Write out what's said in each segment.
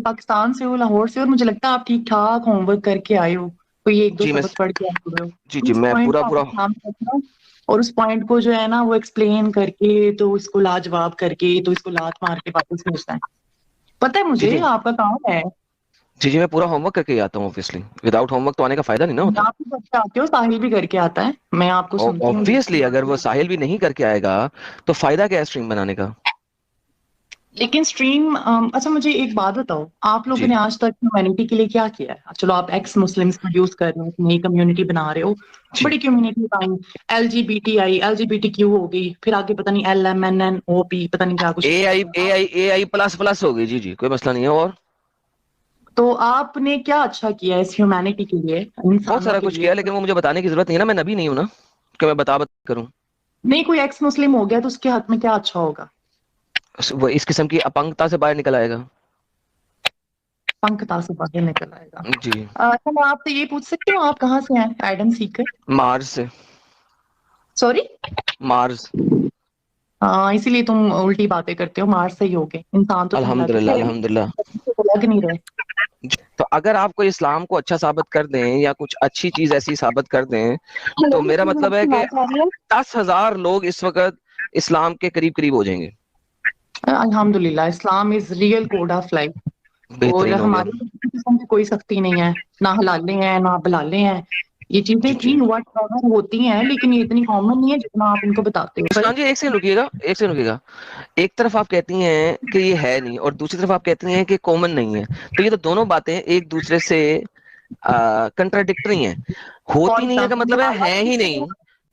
پاکستان سے ہو، لاہور سے ہو، اور مجھے لگتا ہے آپ ٹھیک ٹھاک ہوم ورک کر کے آئے ہو، کوئی ایک دو جی میں سبق پڑھ کے آئے ہوئے ہو. جی اس میں پوائنٹ پورا کو پورا آپ کام کرنا اور اس پوائنٹ کو جو ہے نا وہ ایکسپلین کر کے تو اس کو لاجواب کر کے تو اس کو لات مار کے واپس بھیجنا ہے. پتہ ہے جی مجھے جی آپ کا کام ہے. جی میں پورا ہوم ورک کر کے ہی آتا ہوں اوبیسلی. وداؤٹ ہوم ورک تو آنے کا فائدہ نہیں نا ہوتا. آپ بھی کر کے آتے ہو، ساحل بھی کر کے آتا ہے، میں آپ کو سنتی ہوں. اوبیسلی اگر وہ ساحل بھی نہیں کر کے آئے گا تو فائدہ کیا ہے اسٹریم بنانے کا. لیکن اسٹریم اچھا مجھے ایک بات بتاؤ، آپ لوگوں جی نے آج تک ہیومینٹی کے لیے کیا کیا ہے؟ چلو آپ ایکس مسلمس کو یوز کر رہے ہو، نئی کمیونٹی بنا رہے ہو، جی بڑی کمیونٹی بنائی، L G B T I, L G B T Q ہو گئی، پھر آگے پتہ نہیں L M N N O P, پتہ نہیں کیا کچھ. اے آئی پلس پلس ہوگی. جی جی کوئی مسئلہ نہیں ہے. اور تو آپ نے کیا اچھا کیا ہے اس ہیومینٹی کے لیے، بہت انسانوں سارا کے کچھ لیے؟ کیا لیکن وہ مجھے بتانے کی ضرورت نہیں ہے نا. میں نبی نہیں ہوں نا کہ میں بتا کروں. نہیں کوئی ایکس مسلم ہو گیا تو اس کے حق میں کیا اچھا ہوگا؟ وہ اس قسم کی اپنگتا سے باہر نکل آئے گا. پنکھتا سے باہر نکل آئے گا. جی اچھا میں آپ سے یہ پوچھ سکتی ہوں آپ کہاں سے ہیں ایڈم سیکر؟ مارس سے. سوری؟ مارس. ہاں اسی لیے تم الٹی باتیں کرتے ہو، مار سے ہی ہوگے. انسان تو تم الحمد الگ للہ ہے، الحمد للہ. لگ نہیں رہے. تو اگر آپ کو اسلام کو اچھا ثابت کر دیں یا کچھ اچھی چیز ایسی ثابت کر دیں تو میرا مطلب ہے کہ 10,000 لوگ اس وقت اسلام کے قریب قریب ہو جائیں گے. الحمد للہ Islam is real code of life. اور بہترین ہو گیا. ہماری قسم کی کوئی سختی نہیں ہے، نہ حلالے ہیں نہ بلالے ہیں. یہ چیزیں جی جی تھیں وٹ ایور ہوتی ہیں، لیکن یہ اتنی کامن نہیں ہے جتنا آپ ان کو بتاتے ہو. مسکان جی ایک سیکنڈ رکیے گا، ایک سیکنڈ رکیے گا. ایک طرف آپ کہتی ہیں کہ یہ ہے نہیں اور دوسری طرف آپ کہتی ہیں کہ کامن نہیں ہے. تو یہ تو دونوں باتیں ایک دوسرے سے کنٹراڈکٹری ہیں. فار ہوتی نہیں ہے کا مطلب ہے ہی ایگزامپل نہیں.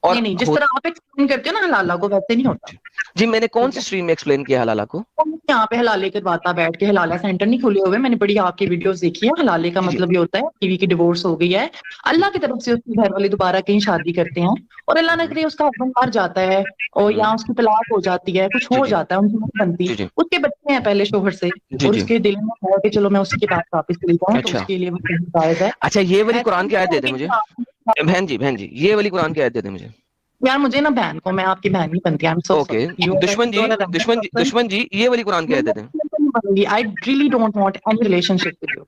اور نہیں جس طرح آپ ایکسپلین کرتے ہو نا حلالہ کو ویسے نہیں ہوتا. جی میں نے کون ٹھیک سی ہے، اسٹریم میں ایکسپلین کیا حلالہ کو؟ یہاں پہ حلالے کرواتا بیٹھ کے، حلالہ سینٹر نہیں کھلے ہوئے، میں نے بڑی آپ کی ویڈیوز دیکھی ہے. حلالے کا جی جی مطلب یہ ہوتا ہے بیوی کی ڈیورس ہو گئی ہے، اللہ کی طرف سے اس کے گھر والے دوبارہ کہیں شادی کرتے ہیں اور اللہ نہ کرے اس کا ہسبینڈ مر جاتا ہے اور یا اس کی طلاق ہو جاتی ہے، کچھ جی ہو جی جاتا ہے، ان کی نہیں بنتی، جی جی اس کے بچے ہیں پہلے شوہر سے جی اور جی اس کے دل میں ہے کہ چلو میں اسی کے پاس واپس چلی جاؤں، تو اس اچھا کے لیے وہ جائز ہے. اچھا یہ والی ایسا قرآن کی آیت نہیں دے ہے دیں مجھے. کہ بہن جی یہ والی قرآن کی آیت دے دیں مجھے. یار مجھے نا بہن کو، میں آپ کی بہن نہیں بنتی. I'm so okay sorry. You دشمن جی are a random دشمن جی person. دشمن جی یہ والی قرآن کی آیت دے دیں. I really don't want any relationship with you.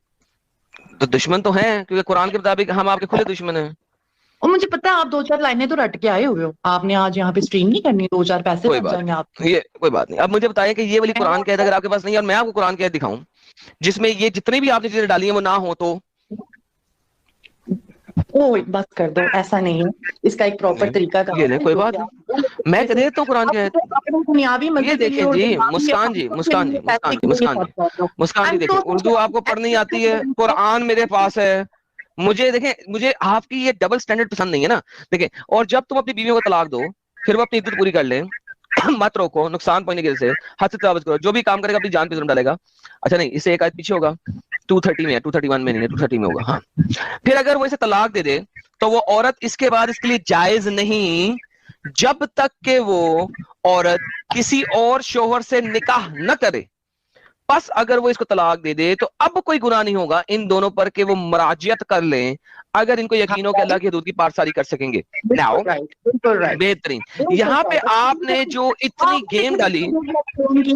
تو دشمن تو ہیں کیونکہ قرآن کے مطابق ہم آپ کے کھلے دشمن ہیں. اور مجھے پتا ہے آپ دو چار لائنیں تو رٹ کے آئے ہوئے ہو. آپ نے آج یہاں پہ اسٹریم نہیں کرنی، دو چار پیسے کوئی بن بات جائیں گے آپ نہیں، یہ کوئی بات نہیں. اب مجھے بتائیں کہ یہ والی قرآن کی آیت اگر آپ کے پاس نہیں ہے اور میں آپ کو قرآن کی آیت دکھاؤں جس میں یہ جتنی بھی آپ نے چیزیں ڈالی ہیں وہ نہ ہو تو او بس کر دو، ایسا نہیں ہے. اس کا ایک پراپر طریقہ کار یہ نہیں ہے کوئی جو بات کہ نہیں. میں آپ کہہ دیتا ہوں قرآن کی آیت. اپنے دنیاوی یہ مزے کے لیے دیکھیں اور جی دنیاوی مسکان جی افسوس کے مسکان لیے جی پیسے مسکان جی کے لیے مسکان جی سب کر دو. مسکان جی I'm دیکھیں so اردو آپ کو پڑھنی آتی ہے، قرآن میرے پاس ہے. مجھے دیکھیں مجھے آپ کی یہ ڈبل سٹینڈرڈ پسند نہیں ہے نا. دیکھیں اور جب تم اپنی بیویوں کو طلاق دو پھر وہ اپنی عدت پوری کر لیں، مت روکو نقصان پہنچنے کی وجہ سے، حد سے تجاوز کرو. جو بھی کام کرے گا اپنی جان پہ ظلم ڈالے گا. اچھا نہیں اس سے ایک آیت پیچھے ہوگا، 230 میں ہے، 231 میں نہیں ہے، 230 میں ہوگا. ہاں پھر اگر وہ اسے طلاق دے دے تو وہ عورت اس کے بعد اس کے لیے جائز نہیں جب تک کہ وہ عورت کسی اور شوہر سے نکاح نہ کرے. پس اگر وہ اس کو طلاق دے دے تو اب کوئی گناہ نہیں ہوگا ان دونوں پر کہ وہ مراجعت کر لیں اگر ان کو یقین ہو کہ اللہ کی حدود کی پارساری کر سکیں گے. ناؤ بالکل رائٹ، بالکل رائٹ، بہترین. بالکل یہاں پہ آپ نے رائٹ. جو اتنی آپ نے گیم ڈالی.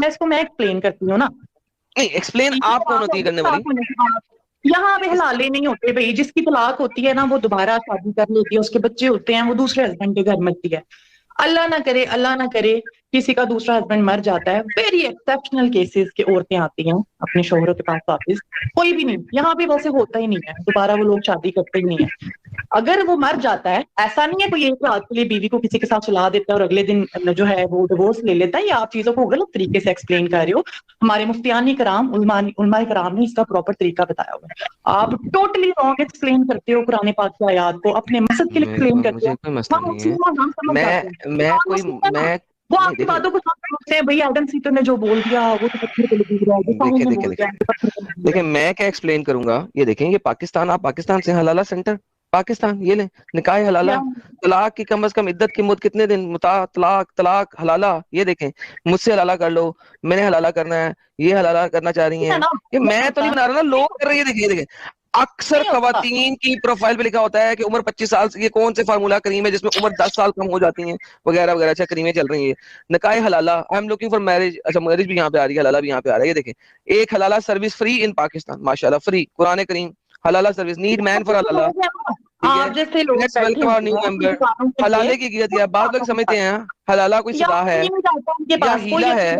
اس کو میں ایکسپلین کرتی ہوں نا. نہیں ایکسپلین آپ کون ہوتی ہے کرنے والی؟ یہاں پہ حلالے نہیں ہوتے بھائی. جس کی طلاق ہوتی ہے نا وہ دوبارہ شادی کر لیتی ہے، اس کے بچے ہوتے ہیں، وہ دوسرے ہسبینڈ کے گھر مرتی ہے. اللہ نہ کرے، اللہ نہ کرے کسی کا دوسرا ہسبینڈ مر جاتا ہے، ویری ایکسپشنل کیسز کی عورتیں آتی ہیں اپنے شوہروں کے پاس واپس. کوئی بھی نہیں یہاں پہ ویسے ہوتا ہی نہیں ہے، دوبارہ وہ لوگ شادی کرتے ہی نہیں ہے. اگر وہ مر جاتا ہے ایسا نہیں ہے کوئی ایک رات کے لیے بیوی کو کسی کے ساتھ سلا دیتا ہے اور اگلے دن جو ہے وہ ڈیورس لے لیتا ہے. یا آپ چیزوں کو غلط طریقے سے ایکسپلین کر رہے ہو. ہمارے مفتیان کرام علماء کرام نے اس کا پراپر طریقہ بتایا ہوا ہے. آپ ٹوٹلی رانگ ایکسپلین کرتے ہو قرآن پاک کی آیات کو، اپنے مقصد کے لیے ایکسپلین کرتے ہو. مجھے کوئی مسئلہ ہم نہیں ہے. مسلم ہیں، ہم سمجھ جاتے ہیں. میں نان کوئی مسلم ہے نا، میں وہ نہیں آپ کی دیکھیں باتوں کو سمجھتے ہیں. بھائی ایڈم سیٹر نے جو بول دیا وہ تو پتھر پہ لکیر ہے، جو ساحل دیکھیں نے دیکھیں بول دیکھیں دیا وہ پتھر پہ لکیر دیکھیں ہے. میں کیا ایکسپلین کروں گا. یہ دیکھیں یہ پاکستان، آپ پاکستان سے حلالہ سینٹر پاکستان یہ لیں نکاح حلالہ. یا طلاق کی کم از کم عدت کی مدت کتنے دن؟ طلاق حلالہ. یہ دیکھیں مجھ سے حلالہ کر لو، میں نے حلالہ کرنا ہے، یہ حلالہ کرنا چاہ رہی ہے ہیں. نا یہ میں تو نہیں بنا رہا نا، لوگ کر رہی ہے. دیکھیے اکثر خواتین کی پروفائل پہ لکھا ہوتا ہے کہ عمر 25 سال سے، یہ کون سے فارمولا کریم ہے جس میں عمر 10 سال کم ہو جاتی ہیں وغیرہ وغیرہ. اچھا کریمیں چل رہی ہیں. نکاح حلالہ، I am looking for marriage. اچھا میرج بھی یہاں پہ آ رہی ہے، حلالہ بھی یہاں پہ آ رہا ہے. یہ دیکھیں ایک halala service free in Pakistan, ماشاءاللہ فری. قرآن کریم halala service, need man for halala. ٹھیک ہے، آپ جیسے لوگ لیٹس بیٹھے ویلکم آور نیو ہوئے ممبر. ہیں دکانوں کے لیے، حلالے کی قیمت ہے، بعض لوگ سمجھتے ہیں حلالہ کوئی یا صدا ہے یہ نہیں جاتا ان کے یا پاس کوئی ہیلا ہے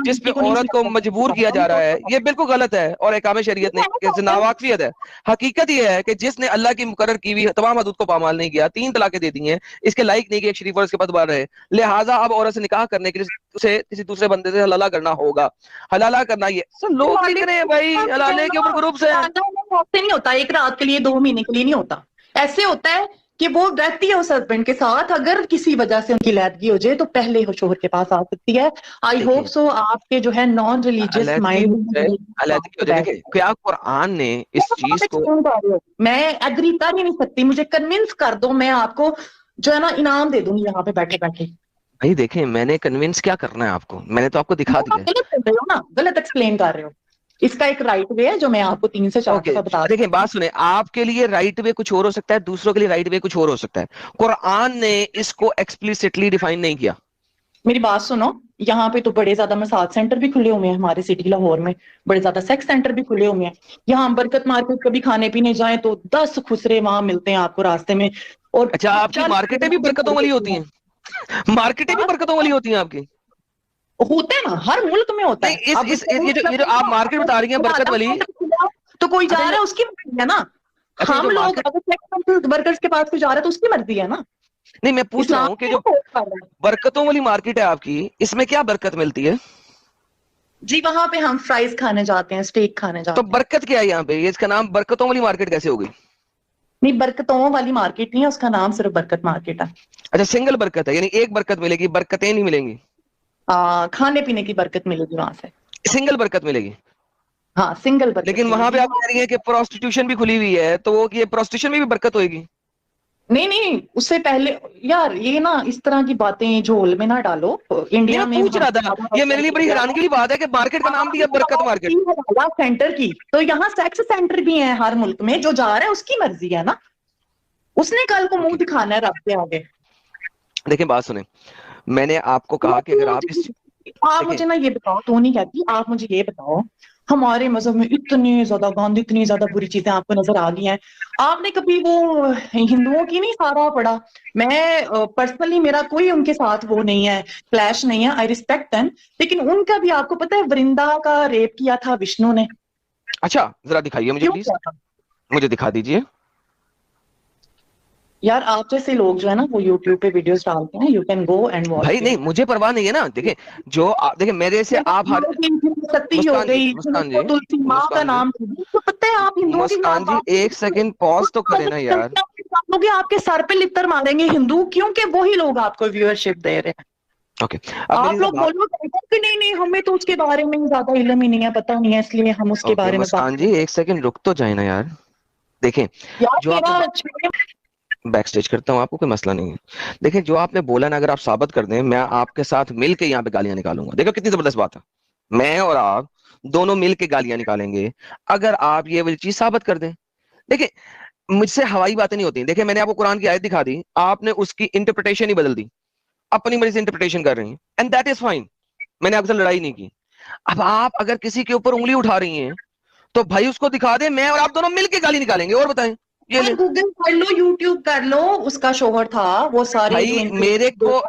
جس پہ عورت کو مجبور کیا جا رہا ہے. یہ بالکل غلط ہے اور احکام شریعت نے ناواقفیت ہے. حقیقت یہ ہے کہ جس نے اللہ کی مقرر کی ہوئی تمام حدود کو پامال نہیں کیا، 3 طلاقیں دے دی ہیں، اس کے لائق نہیں کہ ایک شریف اور اس کے بدبار رہے. لہٰذا اب عورت سے نکاح کرنے کے لیے اسے کسی دوسرے بندے سے حلالہ کرنا ہوگا. حلالہ کرنا یہ سب لوگ لکھ رہے ہیں بھائی، حلالے کے اوپر گروپس ہیں. ایسے نہیں ہوتا ایک رات کے لیے 2 مہینے کے لیے نہیں ہوتا. ایسے ہوتا ہے کہ وہ رہتی ہے اس ہسبینڈ کے ساتھ، اگر کسی وجہ سے ان کی علیحدگی ہو جائے تو پہلے وہ شوہر کے پاس آ سکتی ہے. آئی ہوپ سو آپ کے جو ہے نان ریلیجیس علیحدگی ہو جائے، علیحدگی ہو جائے. دیکھیں کیا قرآن نے اس چیز کو، میں ایگری کر ہی نہیں سکتی، مجھے کنونس کر دو، میں آپ کو جو ہے نا انعام دے دوں گی یہاں پہ بیٹھے بیٹھے. بھائی دیکھیں میں نے کنونس کیا کرنا ہے آپ کو، میں نے تو آپ کو دکھا دیا ہے. غلط کر رہے ہو نا، غلط ایکسپلین کر رہے ہو. اس کا ایک رائٹ وے ہے جو میں آپ کو 3 سے 4 اوکے دفعہ بتا دیکھیں بات سنیں، آپ کے لیے رائٹ وے کچھ اور ہو سکتا ہے، دوسروں کے لیے رائٹ وے کچھ اور ہو سکتا ہے. قرآن نے اس کو ایکسپلیسٹلی ڈیفائن نہیں کیا. میری بات سنو، یہاں پہ تو بڑے زیادہ مساج سینٹر بھی کھلے ہوئے ہیں ہمارے سٹی لاہور میں، بڑے زیادہ سیکس سینٹر بھی کھلے ہوئے ہیں. یہاں برکت مارکیٹ کبھی کھانے پینے جائیں تو 10 خسرے وہاں ملتے ہیں آپ کو راستے میں. اور اچھا آپ کی مارکیٹیں بھی برکتوں والی ہوتی ہیں؟ مارکیٹیں بھی برکتوں والی ہوتی ہیں آپ کی؟ ہوتا ہے نا، ہر ملک میں ہوتا ہے. نہیں اب یہ جو آپ مارکیٹ بتا رہی ہیں برکت والی، تو کوئی جا اچھا رہا ہے اس کی مرضی ہے نا. اچھا یہ ہم جو لوگ مارکیٹ، اگر ورکرز کے پاس کوئی جا رہا ہے تو اس کی مرضی ہے نا. نہیں میں پوچھ رہا اسلام ہوں کہ میں جو فورس کر رہا ہے. برکتوں والی مارکیٹ ہے آپ کی، اس میں کیا برکت ملتی ہے؟ جی وہاں پہ ہم فرائز کھانے جاتے ہیں، اسٹیک کھانے تو جاتے ہیں. برکت کیا ہے یہاں پہ؟ اس کا نام برکتوں والی مارکیٹ کیسے ہوگی؟ نہیں برکتوں والی مارکیٹ نہیں ہے، اس کا نام صرف برکت مارکیٹ ہے. اچھا سنگل برکت ہے، یعنی ایک برکت ملے گی، برکتیں نہیں ملیں گی؟ کھانے پینے کی برکت ملے گی وہاں سے. سنگل برکت ملے گی. ہاں سنگل برکت لیکن ملے وہاں گی. پہ آپ کہہ رہی ہیں کہ پروسٹیٹیوشن بھی کھلی ہوئی ہے، تو وہ یہ پروسٹیٹیوشن میں بھی برکت ہوئے گی؟ نہیں نہیں، اس سے پہلے یار یہ نا اس طرح کی باتیں جھول میں نہ ڈالو. نہیں انڈیا میں میں پوچھ رہا تھا، یہ میرے لیے بڑی حیرانگی کی بات ہے کہ مارکیٹ کا نام دیا برکت مارکیٹ. سینٹر کی تو یہاں سیکس سینٹر بھی ہیں ہر ملک میں، جو جا رہا ہے اس کی مرضی ہے نا. اس نے کل کو منہ دکھانا ہے رب کے آگے. دیکھیں بات سنیں، میں نے آپ کو کہا کہ اگر آپ اس آپ دیکھیں مجھے نا یہ بتاؤ، تو نہیں کہتی، آپ مجھے یہ بتاؤ ہمارے مذہب میں اتنی زیادہ گند، اتنی زیادہ بری چیزیں آپ کو نظر آ گئی ہیں، آپ نے کبھی وہ ہندوؤں کی نہیں سارا پڑھا؟ میں پرسنلی میرا کوئی ان کے ساتھ وہ نہیں ہے، کلیش نہیں ہے، آئی ریسپیکٹ دیم، لیکن ان کا بھی آپ کو پتا ہے ورندا کا ریپ کیا تھا وشنو نے. اچھا ذرا دکھائیے مجھے کیوں پلیز، کیا تھا؟ مجھے دکھا دیجئے. یار آپ جیسے لوگ جو ہے نا وہ یوٹیوب پہ ویڈیوز ڈالتے ہیں، you can go and watch بھائی نہیں مجھے پرواہ نہیں ہے نا. دیکھیں جو دیکھیں میرے سے آپ ستی ہو مسکان جی، گئی، مسکان جی، تلسی ماں کا مسکان جی، نام تو پتہ ہے آپ ہندوؤں کے مسکان خلاف جی ایک سیکنڈ پاز تو کریں نا یار. آپ کے سر پہ لتر ماریں گے ہندو، کیونکہ وہی لوگ آپ کو ویورشپ دے رہے ہیں. اوکے اب میری آپ لوگ بات، بولو کہ نہیں نہیں ہمیں تو اس کے بارے میں زیادہ علم ہی نہیں ہے، پتہ نہیں ہے، اس لیے ہم اس کے اوکے بارے میں بات مسکان جی ایک سیکنڈ رک تو جائیں نا یار. دیکھیں یار جو آپ میرا نے بیک سٹیج کرتا ہوں، آپ کو کوئی مسئلہ نہیں ہے. دیکھیں جو آپ نے بولا نا، اگر آپ ثابت کر دیں، میں آپ کے ساتھ مل کے یہاں پہ گالیاں نکالوں گا. دیکھو کتنی زبردست بات ہے، میں اور آپ دونوں مل کے گالیاں نکالیں گے اگر آپ یہ والی چیز ثابت کر دیں. دیکھیں مجھ سے ہوائی باتیں نہیں ہوتی. دیکھیں میں نے آپ کو قرآن کی آیت دکھا دی، آپ نے اس کی انٹرپریٹیشن ہی بدل دی، اپنی مرضی سے انٹرپریٹیشن کر رہی ہیں، اینڈ دیٹ از فائن. میں نے آپ سے لڑائی نہیں کی. اب آپ اگر کسی کے اوپر انگلی اٹھا رہی ہیں تو بھائی اس کو دکھا دیں، میں اور آپ دونوں مل کے گالی نکالیں گے. اور بتائیں یہ لیں. گوگل کر لو، یوٹیوب کر لو، اس کا شوہر تھا وہ سارے جو بھائی میرے کو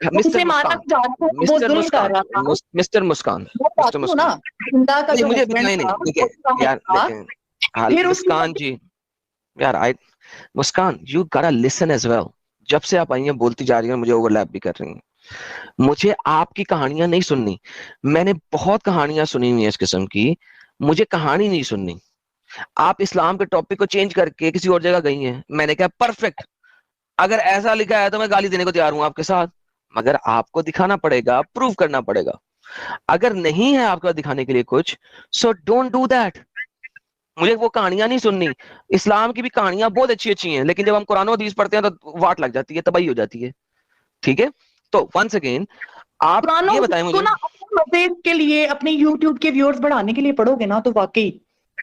مسٹر اسے مارا مسکان، جا رہا تھا، وہ مسٹر ظلم کر مسکان، رہا تھا. مسٹر مسکان، وہ مسٹر بات نا مسکان، زندہ کا نہیں جو مجھے ہسبینڈ بتائیں تھا نہیں. دیکھیں اس کا یار تھا، لیکن پھر اس کی مسکان جی یار مسکان یو گاٹا لسن ایز ویل. جب سے آپ آئی ہیں بولتی جا رہی ہیں، مجھے اوور لیپ بھی کر رہی ہیں. مجھے آپ کی کہانیاں نہیں سننی. میں نے بہت کہانیاں سنی ہوئی ہیں اس قسم کی، مجھے کہانی نہیں سننی. آپ اسلام کے ٹاپک کو چینج کر کے کسی اور جگہ گئی ہیں، میں نے کہا پرفیکٹ، اگر ایسا لکھا ہے تو میں گالی دینے کو تیار ہوں آپ کے ساتھ، مگر آپ کو دکھانا پڑے گا، پروف کرنا پڑے گا. اگر نہیں ہے آپ کو دکھانے کے لیے کچھ، سو ڈونٹ ڈو دیٹ. مجھے وہ کہانیاں نہیں سننی. اسلام کی بھی کہانیاں بہت اچھی اچھی ہیں، لیکن جب ہم قرآن و حدیث پڑھتے ہیں تو واٹ لگ جاتی ہے، تباہی ہو جاتی ہے. ٹھیک ہے تو ونس اگین آپ قرآن یہ بتائیں کو مجھے. نا اپنے مزے کے لیے، اپنے یوٹیوب کے ویورز بڑھانے کے لیے پڑھو گے نا تو واقعی